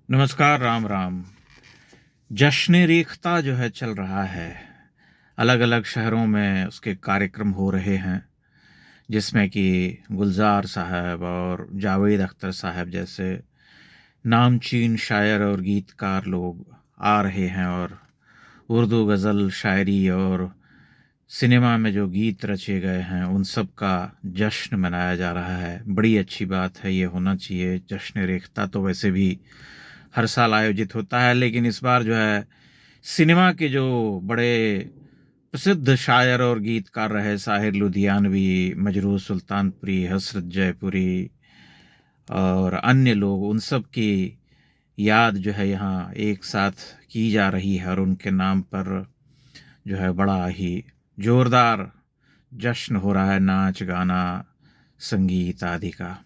नमस्कार, राम राम। जश्न रेख्ता जो है चल रहा है। अलग अलग शहरों में उसके कार्यक्रम हो रहे हैं, जिसमें कि गुलजार साहब और जावेद अख्तर साहब जैसे नामचीन शायर और गीतकार लोग आ रहे हैं और उर्दू गज़ल शायरी और सिनेमा में जो गीत रचे गए हैं उन सब का जश्न मनाया जा रहा है। बड़ी अच्छी बात है, ये होना चाहिए। जश्न रेख्ता तो वैसे भी हर साल आयोजित होता है, लेकिन इस बार जो है सिनेमा के जो बड़े प्रसिद्ध शायर और गीतकार रहे, साहिर लुधियानवी, मजरूह सुल्तानपुरी, हसरत जयपुरी और अन्य लोग, उन सब की याद जो है यहाँ एक साथ की जा रही है और उनके नाम पर जो है बड़ा ही जोरदार जश्न हो रहा है, नाच गाना संगीत आदि का।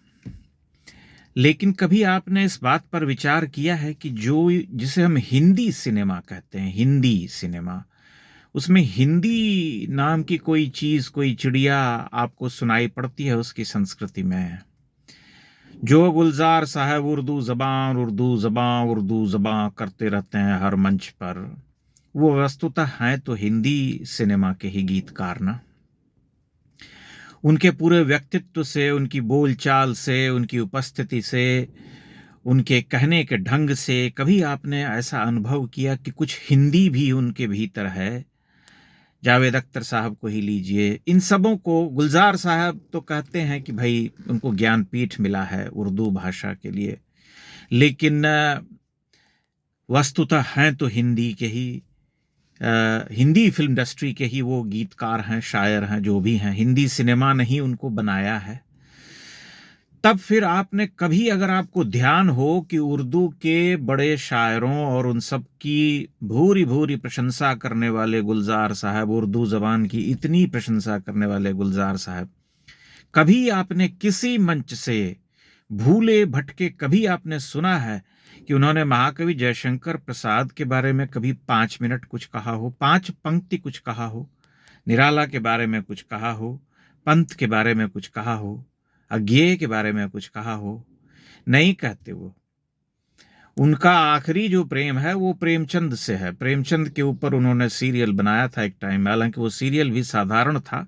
लेकिन कभी आपने इस बात पर विचार किया है कि जो जिसे हम हिंदी सिनेमा कहते हैं, हिंदी सिनेमा, उसमें हिंदी नाम की कोई चीज, कोई चिड़िया आपको सुनाई पड़ती है उसकी संस्कृति में? जो गुलजार साहब उर्दू जबान उर्दू जबान उर्दू जबान करते रहते हैं हर मंच पर, वो वस्तुतः हैं तो हिंदी सिनेमा के ही गीतकार ना। उनके पूरे व्यक्तित्व से, उनकी बोलचाल से, उनकी उपस्थिति से, उनके कहने के ढंग से कभी आपने ऐसा अनुभव किया कि कुछ हिंदी भी उनके भीतर है? जावेद अख्तर साहब को ही लीजिए, इन सबों को, गुलजार साहब तो कहते हैं कि भाई उनको ज्ञानपीठ मिला है उर्दू भाषा के लिए, लेकिन वस्तुतः हैं तो हिंदी के ही, हिंदी फिल्म इंडस्ट्री के ही वो गीतकार हैं, शायर हैं, जो भी हैं। हिंदी सिनेमा ने ही उनको बनाया है। तब फिर आपने कभी, अगर आपको ध्यान हो कि उर्दू के बड़े शायरों और उन सब की भूरी भूरी प्रशंसा करने वाले गुलजार साहब, उर्दू जबान की इतनी प्रशंसा करने वाले गुलजार साहब, कभी आपने किसी मंच से भूले भटके कभी आपने सुना है कि उन्होंने महाकवि जयशंकर प्रसाद के बारे में कभी 5 मिनट कुछ कहा हो, 5 पंक्ति कुछ कहा हो, निराला के बारे में कुछ कहा हो, पंत के बारे में कुछ कहा हो, अज्ञेय के बारे में कुछ कहा हो? नहीं कहते वो। उनका आखिरी जो प्रेम है वो प्रेमचंद से है। प्रेमचंद के ऊपर उन्होंने सीरियल बनाया था एक टाइम में, हालांकि वो सीरियल भी साधारण था,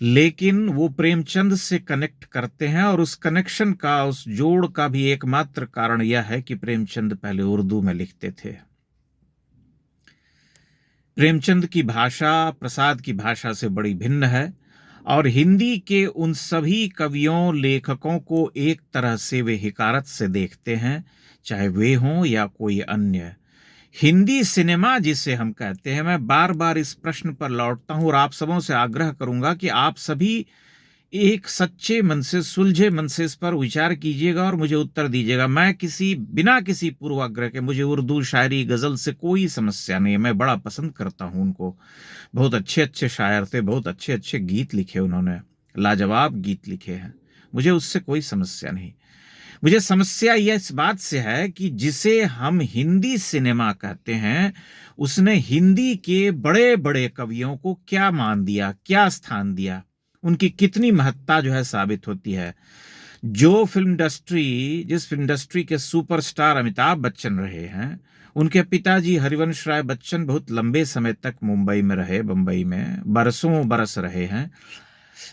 लेकिन वो प्रेमचंद से कनेक्ट करते हैं और उस कनेक्शन का, उस जोड़ का भी एकमात्र कारण यह है कि प्रेमचंद पहले उर्दू में लिखते थे। प्रेमचंद की भाषा प्रसाद की भाषा से बड़ी भिन्न है और हिंदी के उन सभी कवियों लेखकों को एक तरह से वे हिकारत से देखते हैं, चाहे वे हों या कोई अन्य। हिंदी सिनेमा जिसे हम कहते हैं, मैं बार बार इस प्रश्न पर लौटता हूं और आप सबों से आग्रह करूंगा कि आप सभी एक सच्चे मन से, सुलझे मन से इस पर विचार कीजिएगा और मुझे उत्तर दीजिएगा। मैं बिना किसी पूर्वाग्रह के, मुझे उर्दू शायरी गजल से कोई समस्या नहीं है, मैं बड़ा पसंद करता हूं उनको। बहुत अच्छे अच्छे शायर थे, बहुत अच्छे अच्छे गीत लिखे उन्होंने, लाजवाब गीत लिखे हैं, मुझे उससे कोई समस्या नहीं। मुझे समस्या यह इस बात से है कि जिसे हम हिंदी सिनेमा कहते हैं, उसने हिंदी के बड़े बड़े कवियों को क्या मान दिया, क्या स्थान दिया, उनकी कितनी महत्ता जो है साबित होती है। जो फिल्म इंडस्ट्री, जिस फिल्म इंडस्ट्री के सुपरस्टार अमिताभ बच्चन रहे हैं, उनके पिताजी हरिवंश राय बच्चन बहुत लंबे समय तक मुंबई में रहे, बंबई में बरसों बरस रहे हैं,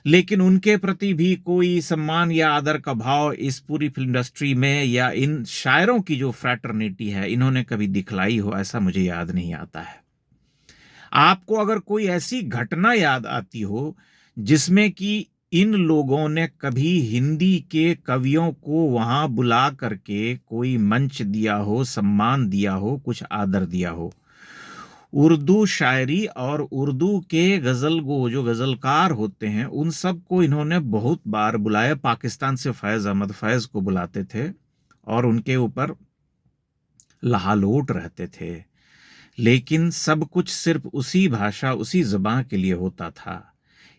लेकिन उनके प्रति भी कोई सम्मान या आदर का भाव इस पूरी फिल्म इंडस्ट्री में या इन शायरों की जो फ्रैटर्निटी है, इन्होंने कभी दिखलाई हो, ऐसा मुझे याद नहीं आता है। आपको अगर कोई ऐसी घटना याद आती हो जिसमें कि इन लोगों ने कभी हिंदी के कवियों को वहां बुला करके कोई मंच दिया हो, सम्मान दिया हो, कुछ आदर दिया हो? उर्दू शायरी और उर्दू के गजल गो, जो गजलकार होते हैं, उन सब को इन्होंने बहुत बार बुलाया। पाकिस्तान से फैज अहमद फैज को बुलाते थे और उनके ऊपर लहालोट रहते थे, लेकिन सब कुछ सिर्फ उसी भाषा, उसी जबान के लिए होता था।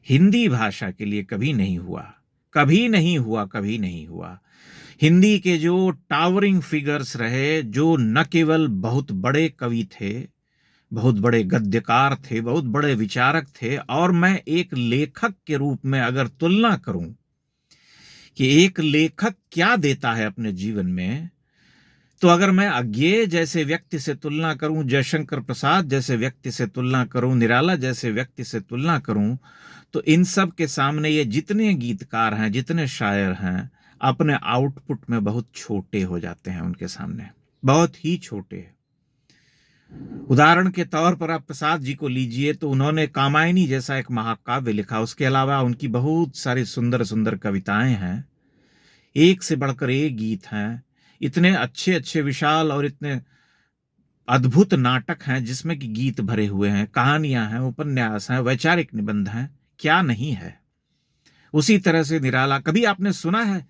हिंदी भाषा के लिए कभी नहीं हुआ, कभी नहीं हुआ, कभी नहीं हुआ। हिंदी के जो टावरिंग फिगर्स रहे, जो न केवल बहुत बड़े कवि थे, बहुत बड़े गद्यकार थे, बहुत बड़े विचारक थे, और मैं एक लेखक के रूप में अगर तुलना करूं कि एक लेखक क्या देता है अपने जीवन में, तो अगर मैं अज्ञेय जैसे व्यक्ति से तुलना करूं, जयशंकर प्रसाद जैसे व्यक्ति से तुलना करूं, निराला जैसे व्यक्ति से तुलना करूं, तो इन सब के सामने ये जितने गीतकार हैं, जितने शायर हैं, अपने आउटपुट में बहुत छोटे हो जाते हैं उनके सामने, बहुत ही छोटे। उदाहरण के तौर पर आप प्रसाद जी को लीजिए, तो उन्होंने कामायनी जैसा एक महाकाव्य लिखा, उसके अलावा उनकी बहुत सारी सुंदर सुंदर कविताएं हैं, एक से बढ़कर एक गीत हैं, इतने अच्छे अच्छे विशाल और इतने अद्भुत नाटक हैं जिसमें कि गीत भरे हुए हैं, कहानियां हैं, उपन्यास हैं, वैचारिक निबंध हैं, क्या नहीं है। उसी तरह से निराला, कभी आपने सुना है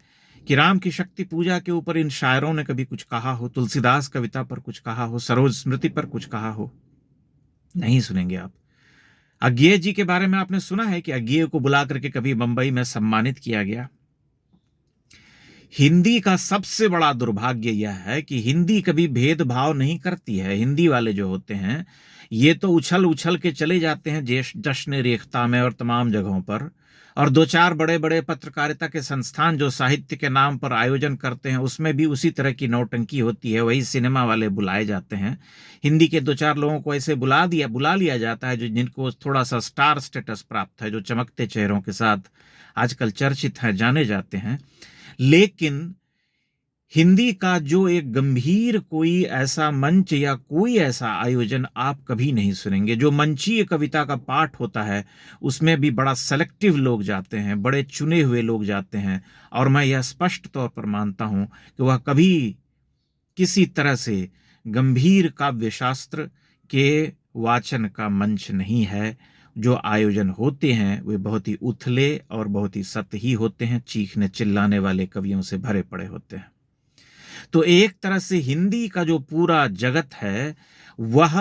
कि राम की शक्ति पूजा के ऊपर इन शायरों ने कभी कुछ कहा हो, तुलसीदास कविता पर कुछ कहा हो, सरोज स्मृति पर कुछ कहा हो? नहीं सुनेंगे आप। अज्ञेय जी के बारे में आपने सुना है कि अज्ञेय को बुला करके कभी मुंबई में सम्मानित किया गया? हिंदी का सबसे बड़ा दुर्भाग्य यह है कि हिंदी कभी भेदभाव नहीं करती है। हिंदी वाले जो होते हैं ये तो उछल उछल के चले जाते हैं जश्न रेख्ता में और तमाम जगहों पर, और दो चार बड़े बड़े पत्रकारिता के संस्थान जो साहित्य के नाम पर आयोजन करते हैं उसमें भी उसी तरह की नौटंकी होती है। वही सिनेमा वाले बुलाए जाते हैं, हिंदी के दो चार लोगों को ऐसे बुला लिया जाता है जो जिनको थोड़ा सा स्टार स्टेटस प्राप्त है, जो चमकते चेहरों के साथ आजकल चर्चित हैं, जाने जाते हैं। लेकिन हिंदी का जो एक गंभीर कोई ऐसा मंच या कोई ऐसा आयोजन आप कभी नहीं सुनेंगे। जो मंचीय कविता का पाठ होता है उसमें भी बड़ा सेलेक्टिव लोग जाते हैं, बड़े चुने हुए लोग जाते हैं, और मैं यह स्पष्ट तौर पर मानता हूं कि वह कभी किसी तरह से गंभीर काव्य शास्त्र के वाचन का मंच नहीं है। जो आयोजन होते हैं वे बहुत ही उथले और बहुत ही सतही होते हैं, चीखने चिल्लाने वाले कवियों से भरे पड़े होते हैं। तो एक तरह से हिंदी का जो पूरा जगत है वह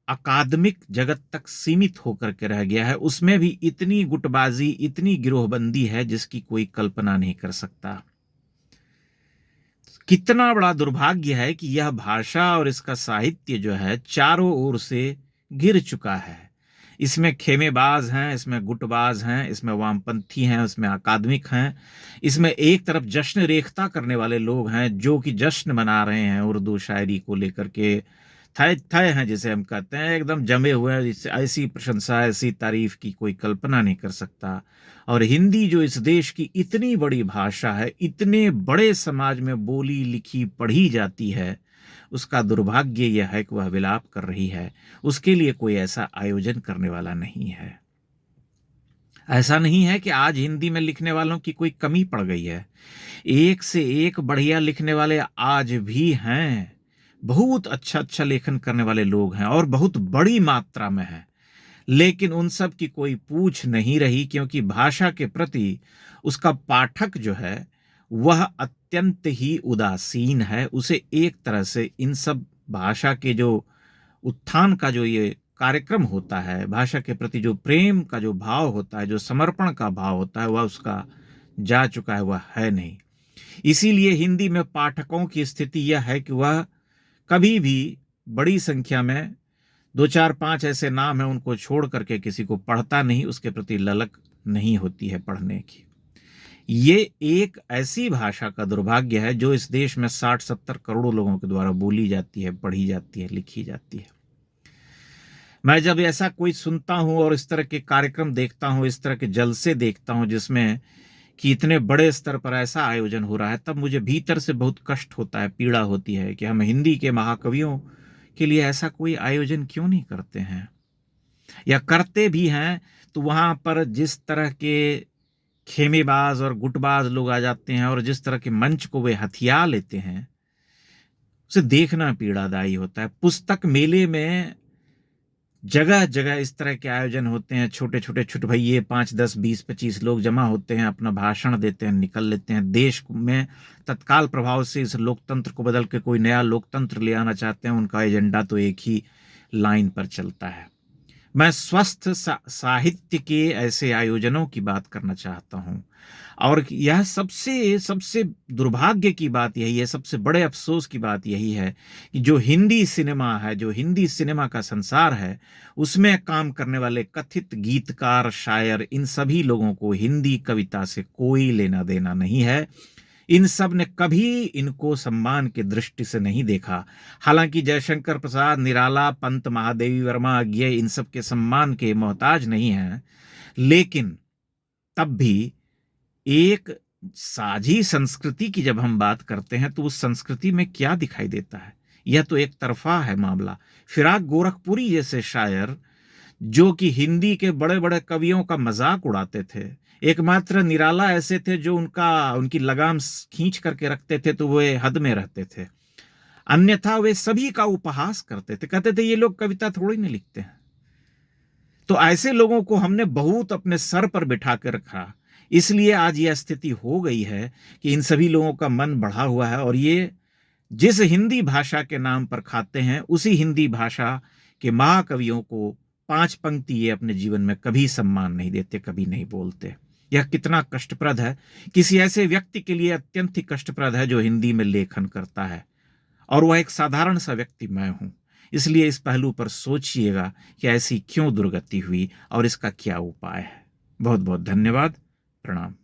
अकादमिक जगत तक सीमित होकर के रह गया है। उसमें भी इतनी गुटबाजी, इतनी गिरोहबंदी है जिसकी कोई कल्पना नहीं कर सकता। कितना बड़ा दुर्भाग्य है कि यह भाषा और इसका साहित्य जो है चारों ओर से गिर चुका है। इसमें खेमेबाज हैं, इसमें गुटबाज हैं, इसमें वामपंथी हैं, इसमें अकादमिक हैं, इसमें एक तरफ जश्न रेखता करने वाले लोग हैं जो कि जश्न मना रहे हैं उर्दू शायरी को लेकर के, थय थय हैं जिसे हम कहते हैं, एकदम जमे हुए हैं। ऐसी प्रशंसा, ऐसी तारीफ की कोई कल्पना नहीं कर सकता। और हिंदी जो इस देश की इतनी बड़ी भाषा है, इतने बड़े समाज में बोली लिखी पढ़ी जाती है, उसका दुर्भाग्य यह है कि वह विलाप कर रही है। उसके लिए कोई ऐसा आयोजन करने वाला नहीं है। ऐसा नहीं है कि आज हिंदी में लिखने वालों की कोई कमी पड़ गई है। एक से एक बढ़िया लिखने वाले आज भी हैं। बहुत अच्छा अच्छा लेखन करने वाले लोग हैं और बहुत बड़ी मात्रा में हैं। लेकिन उन सब की कोई पूछ नहीं रही, क्योंकि भाषा के प्रति उसका पाठक जो है वह अत्यंत ही उदासीन है। उसे एक तरह से इन सब भाषा के जो उत्थान का जो ये कार्यक्रम होता है, भाषा के प्रति जो प्रेम का जो भाव होता है, जो समर्पण का भाव होता है, वह उसका जा चुका है, वह है नहीं। इसीलिए हिंदी में पाठकों की स्थिति यह है कि वह कभी भी बड़ी संख्या में दो चार पांच ऐसे नाम हैं उनको छोड़ करके किसी को पढ़ता नहीं, उसके प्रति ललक नहीं होती है पढ़ने की। ये एक ऐसी भाषा का दुर्भाग्य है जो इस देश में 60-70 करोड़ लोगों के द्वारा बोली जाती है, पढ़ी जाती है, लिखी जाती है। मैं जब ऐसा कोई सुनता हूं और इस तरह के कार्यक्रम देखता हूं, इस तरह के जलसे देखता हूं जिसमें कि इतने बड़े स्तर पर ऐसा आयोजन हो रहा है, तब मुझे भीतर से बहुत कष्ट होता है, पीड़ा होती है कि हम हिंदी के महाकवियों के लिए ऐसा कोई आयोजन क्यों नहीं करते हैं, या करते भी हैं तो वहां पर जिस तरह के खेमेबाज और गुटबाज लोग आ जाते हैं और जिस तरह के मंच को वे हथिया लेते हैं, उसे देखना पीड़ादायी होता है। पुस्तक मेले में जगह जगह इस तरह के आयोजन होते हैं, छोटे छोटे छुटभइये 5, 10, 20, 25 लोग जमा होते हैं, अपना भाषण देते हैं, निकल लेते हैं। देश में तत्काल प्रभाव से इस लोकतंत्र को बदल के कोई नया लोकतंत्र ले आना चाहते हैं, उनका एजेंडा तो एक ही लाइन पर चलता है। मैं स्वस्थ साहित्य के ऐसे आयोजनों की बात करना चाहता हूं, और यह सबसे सबसे दुर्भाग्य की बात यही है, सबसे बड़े अफसोस की बात यही है कि जो हिंदी सिनेमा है, जो हिंदी सिनेमा का संसार है, उसमें काम करने वाले कथित गीतकार, शायर, इन सभी लोगों को हिंदी कविता से कोई लेना देना नहीं है। इन सब ने कभी इनको सम्मान की दृष्टि से नहीं देखा। हालांकि जयशंकर प्रसाद, निराला, पंत, महादेवी वर्मा, अज्ञे इन सब के सम्मान के मोहताज नहीं हैं, लेकिन तब भी एक साझी संस्कृति की जब हम बात करते हैं तो उस संस्कृति में क्या दिखाई देता है? यह तो एक तरफा है मामला। फिराक गोरखपुरी जैसे शायर, जो कि हिंदी के बड़े बड़े कवियों का मजाक उड़ाते थे, एकमात्र निराला ऐसे थे जो उनकी लगाम खींच करके रखते थे तो वे हद में रहते थे, अन्यथा वे सभी का उपहास करते थे, कहते थे ये लोग कविता थोड़ी नहीं लिखते हैं। तो ऐसे लोगों को हमने बहुत अपने सर पर बिठा कर रखा, इसलिए आज यह स्थिति हो गई है कि इन सभी लोगों का मन बढ़ा हुआ है और ये जिस हिंदी भाषा के नाम पर खाते हैं उसी हिंदी भाषा के महाकवियों को 5 पंक्ति ये अपने जीवन में कभी सम्मान नहीं देते, कभी नहीं बोलते। यह कितना कष्टप्रद है, किसी ऐसे व्यक्ति के लिए अत्यंत ही कष्टप्रद है जो हिंदी में लेखन करता है, और वह एक साधारण सा व्यक्ति मैं हूं। इसलिए इस पहलू पर सोचिएगा कि ऐसी क्यों दुर्गति हुई और इसका क्या उपाय है। बहुत बहुत धन्यवाद। प्रणाम।